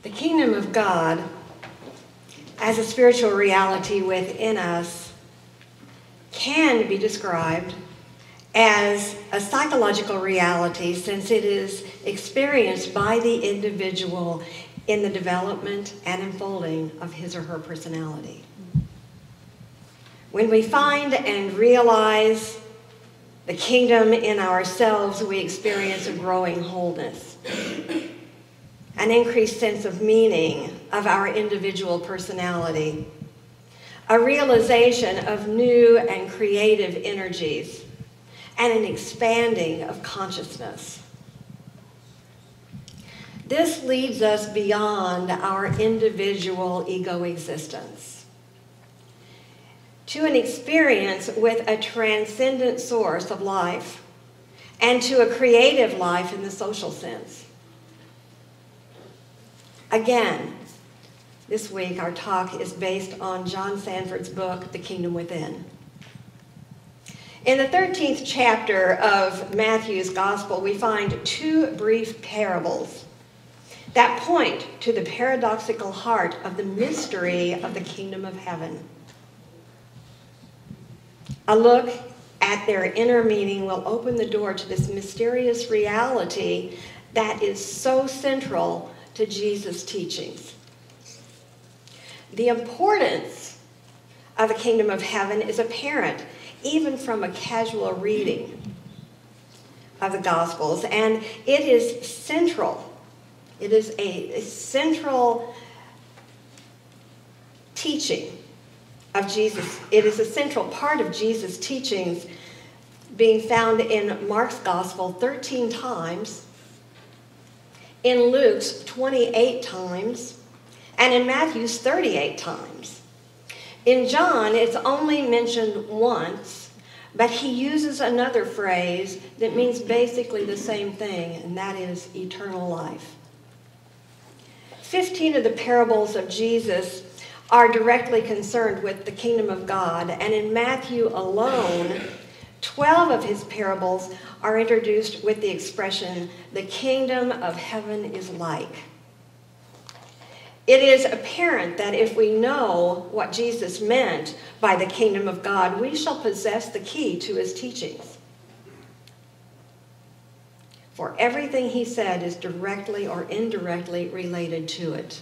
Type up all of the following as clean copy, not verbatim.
The kingdom of God, as a spiritual reality within us, can be described as a psychological reality, since it is experienced by the individual in the development and unfolding of his or her personality. When we find and realize the kingdom in ourselves, we experience a growing wholeness, an increased sense of meaning of our individual personality, a realization of new and creative energies, and an expanding of consciousness. This leads us beyond our individual ego existence to an experience with a transcendent source of life and to a creative life in the social sense. Again, this week our talk is based on John Sanford's book, The Kingdom Within. In the 13th chapter of Matthew's Gospel, we find two brief parables that point to the paradoxical heart of the mystery of the kingdom of heaven. A look at their inner meaning will open the door to this mysterious reality that is so central to Jesus' teachings. The importance of the kingdom of heaven is apparent even from a casual reading of the Gospels, and it is central. It is a central teaching of Jesus. It is a central part of Jesus' teachings, being found in Mark's Gospel 13 times, in Luke's 28 times, and in Matthew's 38 times. In John, it's only mentioned once, but he uses another phrase that means basically the same thing, and that is eternal life. 15 of the parables of Jesus are directly concerned with the kingdom of God, and in Matthew alone, 12 of his parables are introduced with the expression, "The kingdom of heaven is like." It is apparent that if we know what Jesus meant by the kingdom of God, we shall possess the key to his teachings. For everything he said is directly or indirectly related to it.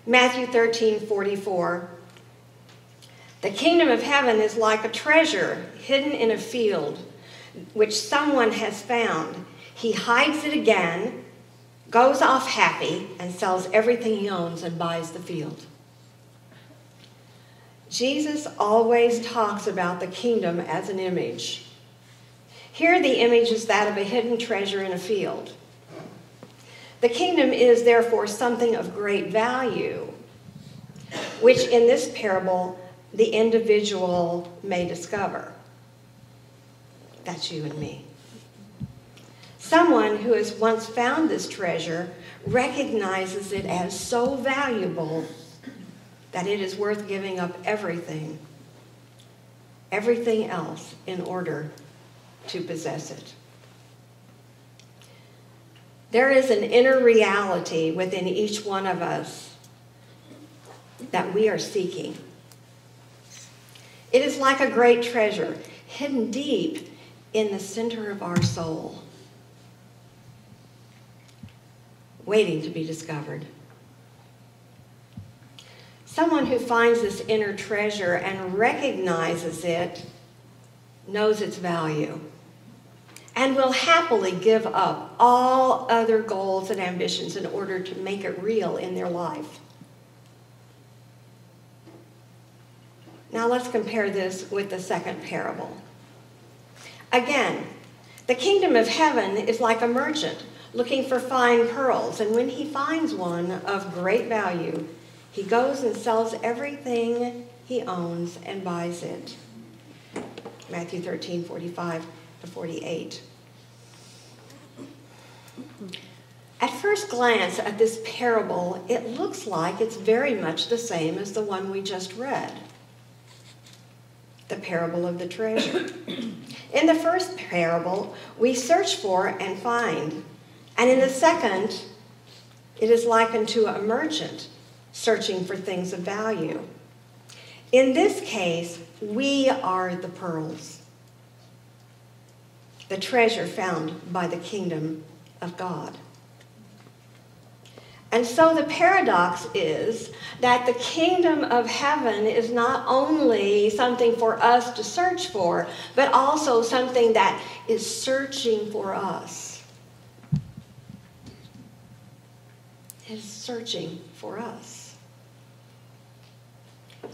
Matthew 13:44. The kingdom of heaven is like a treasure hidden in a field, which someone has found. He hides it again, goes off happy, and sells everything he owns and buys the field. Jesus always talks about the kingdom as an image. Here the image is that of a hidden treasure in a field. The kingdom is therefore something of great value, which in this parable the individual may discover. That's you and me. Someone who has once found this treasure recognizes it as so valuable that it is worth giving up everything else in order to possess it. There is an inner reality within each one of us that we are seeking. It is like a great treasure hidden deep in the center of our soul, waiting to be discovered. Someone who finds this inner treasure and recognizes it knows its value and will happily give up all other goals and ambitions in order to make it real in their life. Now let's compare this with the second parable. Again, the kingdom of heaven is like a merchant looking for fine pearls, and when he finds one of great value, he goes and sells everything he owns and buys it. Matthew 13:45-48. At first glance at this parable, it looks like it's very much the same as the one we just read, the parable of the treasure. In the first parable, we search for and find And in the second, it is likened to a merchant searching for things of value. In this case, we are the pearls, the treasure found by the kingdom of God. And so the paradox is that the kingdom of heaven is not only something for us to search for, but also something that is searching for us. It is searching for us.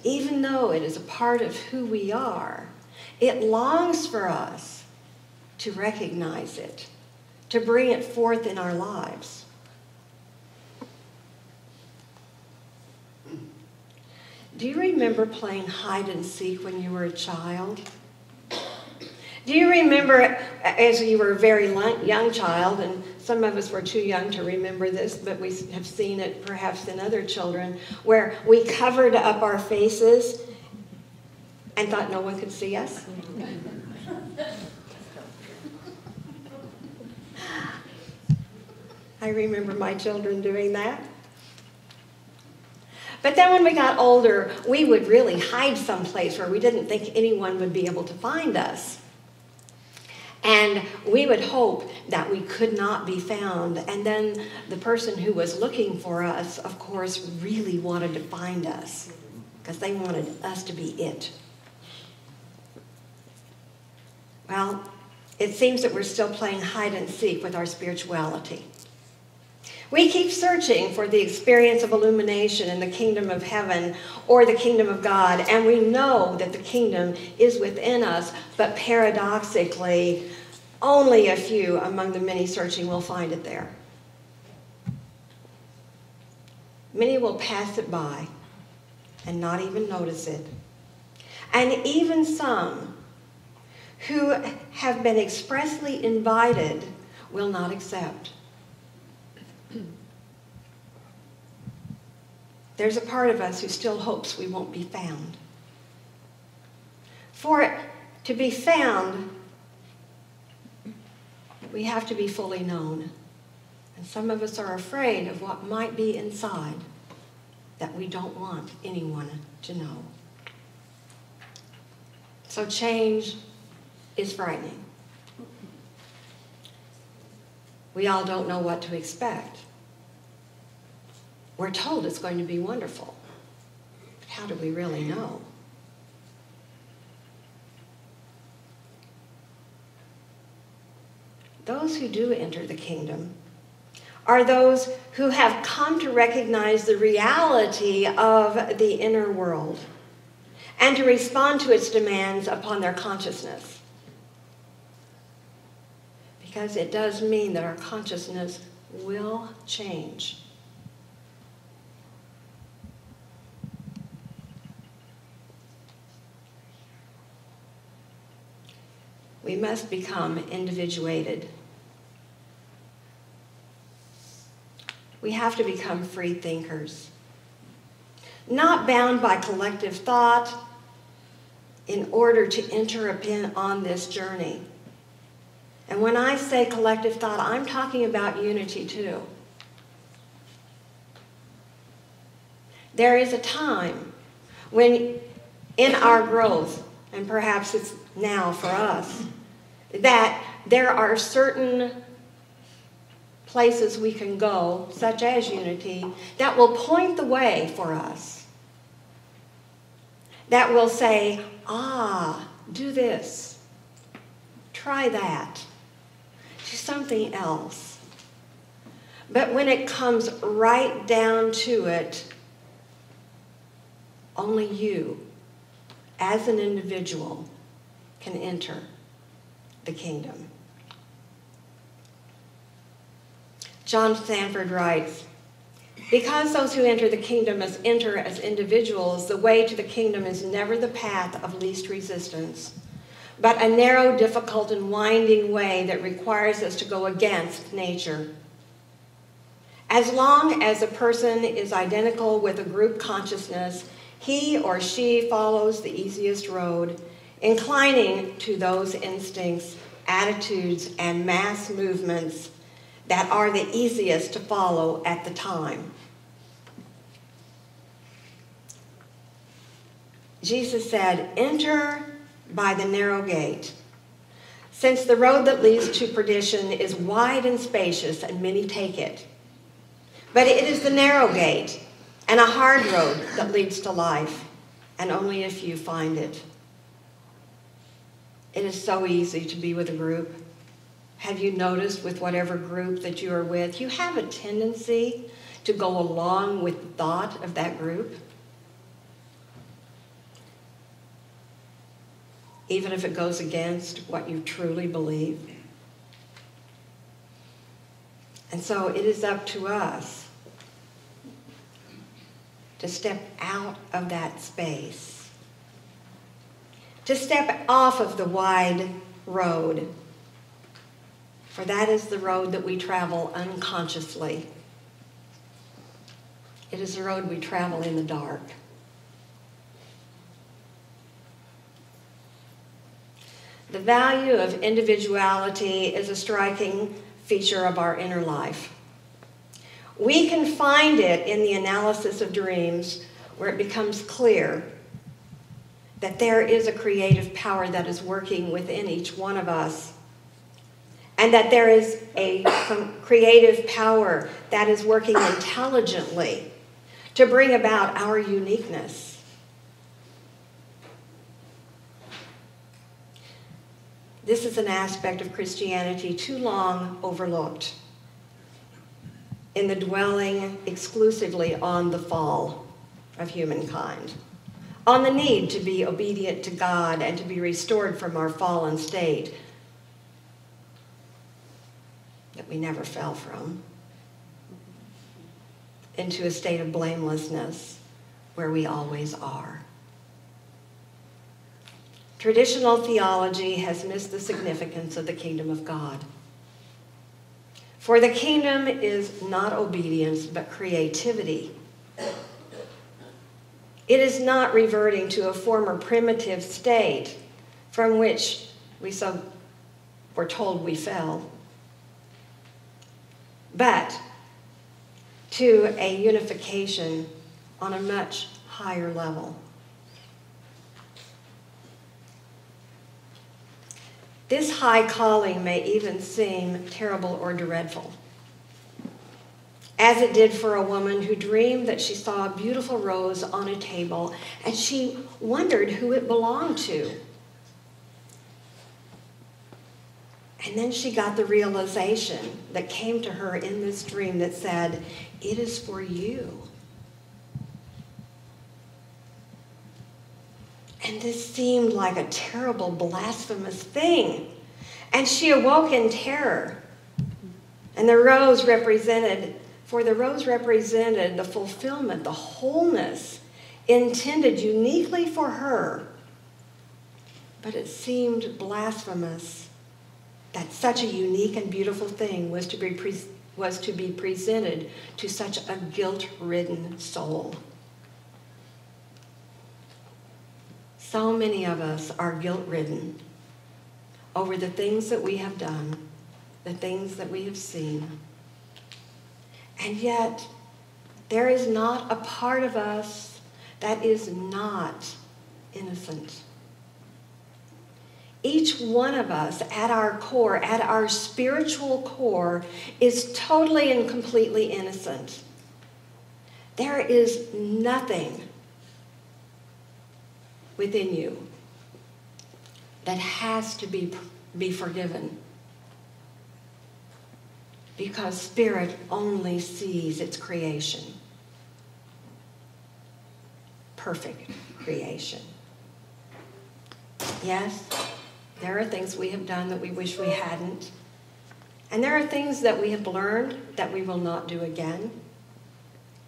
Even though it is a part of who we are, it longs for us to recognize it, to bring it forth in our lives. Do you remember playing hide and seek when you were a child? Do you remember as you were a very young child, and some of us were too young to remember this, but we have seen it perhaps in other children, where we covered up our faces and thought no one could see us? I remember my children doing that. But then when we got older, we would really hide someplace where we didn't think anyone would be able to find us. And we would hope that we could not be found. And then the person who was looking for us, of course, really wanted to find us because they wanted us to be it. Well, it seems that we're still playing hide and seek with our spirituality. We keep searching for the experience of illumination in the kingdom of heaven or the kingdom of God, and we know that the kingdom is within us, but paradoxically, only a few among the many searching will find it there. Many will pass it by and not even notice it. And even some who have been expressly invited will not accept. There's a part of us who still hopes we won't be found. For it to be found, we have to be fully known. And some of us are afraid of what might be inside that we don't want anyone to know. So change is frightening. We all don't know what to expect. We're told it's going to be wonderful. But how do we really know? Those who do enter the kingdom are those who have come to recognize the reality of the inner world and to respond to its demands upon their consciousness. Because it does mean that our consciousness will change. We must become individuated. We have to become free thinkers, not bound by collective thought in order to enter on this journey. And when I say collective thought, I'm talking about unity too. There is a time when in our growth, and perhaps it's now for us, that there are certain places we can go, such as unity, that will point the way for us. That will say, do this, try that, do something else. But when it comes right down to it, only you, as an individual, can enter the kingdom. John Stanford writes, because those who enter the kingdom must enter as individuals, the way to the kingdom is never the path of least resistance, but a narrow, difficult, and winding way that requires us to go against nature. As long as a person is identical with a group consciousness, he or she follows the easiest road, inclining to those instincts, attitudes, and mass movements that are the easiest to follow at the time. Jesus said, "Enter by the narrow gate, since the road that leads to perdition is wide and spacious, and many take it. But it is the narrow gate and a hard road that leads to life, and only a few find it." It is so easy to be with a group. Have you noticed with whatever group that you are with, you have a tendency to go along with the thought of that group? Even if it goes against what you truly believe. And so it is up to us to step out of that space, to step off of the wide road, for that is the road that we travel unconsciously. It is the road we travel in the dark. The value of individuality is a striking feature of our inner life. We can find it in the analysis of dreams, where it becomes clear that there is a creative power that is working within each one of us, and that there is a creative power that is working intelligently to bring about our uniqueness. This is an aspect of Christianity too long overlooked in the dwelling exclusively on the fall of humankind, on the need to be obedient to God and to be restored from our fallen state that we never fell from, into a state of blamelessness where we always are. Traditional theology has missed the significance of the kingdom of God. For the kingdom is not obedience, but creativity. It is not reverting to a former primitive state from which we were told we fell, but to a unification on a much higher level. This high calling may even seem terrible or dreadful, as it did for a woman who dreamed that she saw a beautiful rose on a table, and she wondered who it belonged to. And then she got the realization that came to her in this dream that said, "It is for you." And this seemed like a terrible, blasphemous thing. And she awoke in terror. And the rose represented the fulfillment, the wholeness intended uniquely for her. But it seemed blasphemous that such a unique and beautiful thing was to be presented to such a guilt-ridden soul. So many of us are guilt-ridden over the things that we have done, the things that we have seen. And yet, there is not a part of us that is not innocent. Each one of us at our core, at our spiritual core, is totally and completely innocent. There is nothing within you that has to be forgiven, because spirit only sees its creation. Perfect creation. Yes, there are things we have done that we wish we hadn't. And there are things that we have learned that we will not do again.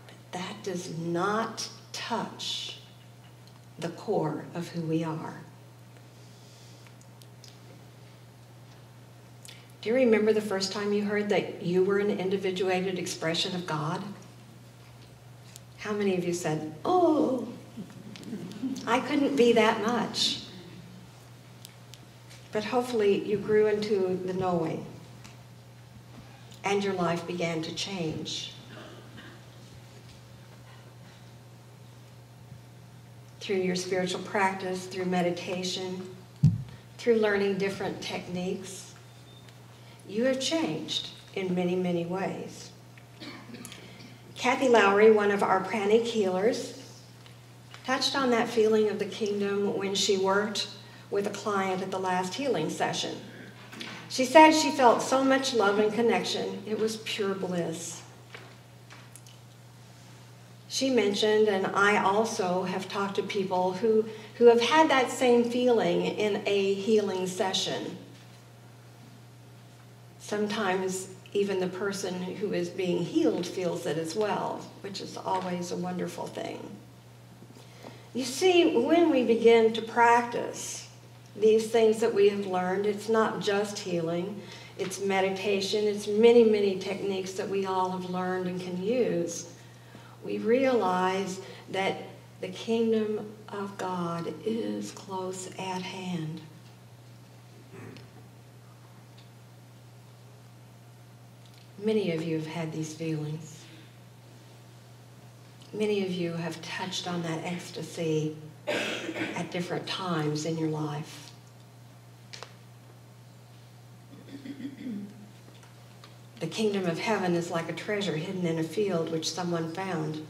But that does not touch the core of who we are. Do you remember the first time you heard that you were an individuated expression of God? How many of you said, "Oh, I couldn't be that much"? But hopefully you grew into the knowing and your life began to change. Through your spiritual practice, through meditation, through learning different techniques, you have changed in many, many ways. Kathy Lowry, one of our pranic healers, touched on that feeling of the kingdom when she worked with a client at the last healing session. She said she felt so much love and connection, it was pure bliss. She mentioned, and I also have talked to people who have had that same feeling in a healing session. Sometimes even the person who is being healed feels it as well, which is always a wonderful thing. You see, when we begin to practice these things that we have learned, it's not just healing, it's meditation, it's many, many techniques that we all have learned and can use. We realize that the kingdom of God is close at hand. Many of you have had these feelings. Many of you have touched on that ecstasy at different times in your life. The kingdom of heaven is like a treasure hidden in a field which someone found.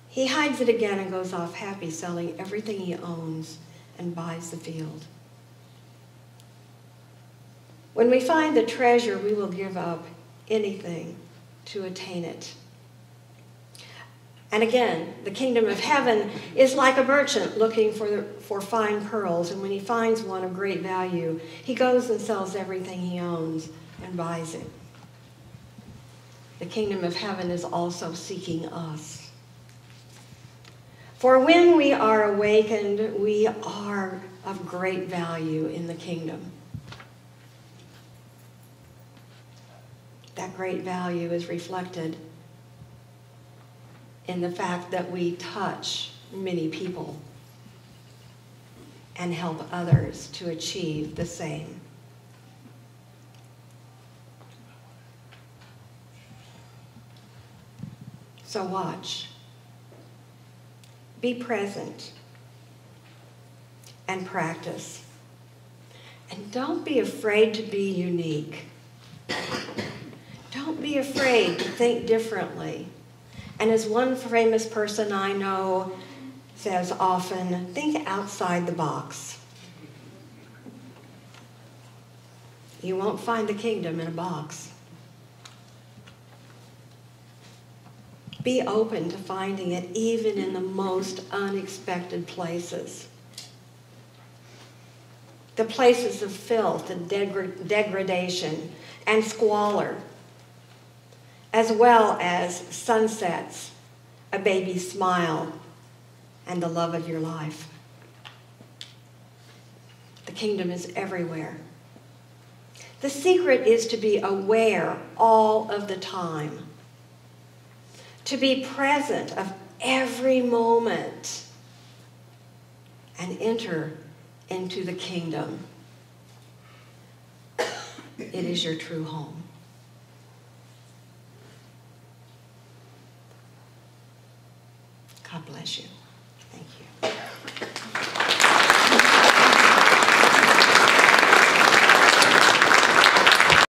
He hides it again and goes off happy, selling everything he owns and buys the field. When we find the treasure, we will give up anything to attain it. And again, the kingdom of heaven is like a merchant looking for fine pearls, and when he finds one of great value, he goes and sells everything he owns and buys it. The kingdom of heaven is also seeking us. For when we are awakened, we are of great value in the kingdom. That great value is reflected in the fact that we touch many people and help others to achieve the same. So watch. Be present and practice. And don't be afraid to be unique. Don't be afraid to think differently. And as one famous person I know says often, think outside the box. You won't find the kingdom in a box. Be open to finding it even in the most unexpected places. The places of filth and degradation and squalor, as well as sunsets, a baby's smile, and the love of your life. The kingdom is everywhere. The secret is to be aware all of the time, to be present of every moment, and enter into the kingdom. It is your true home. God bless you. Thank you.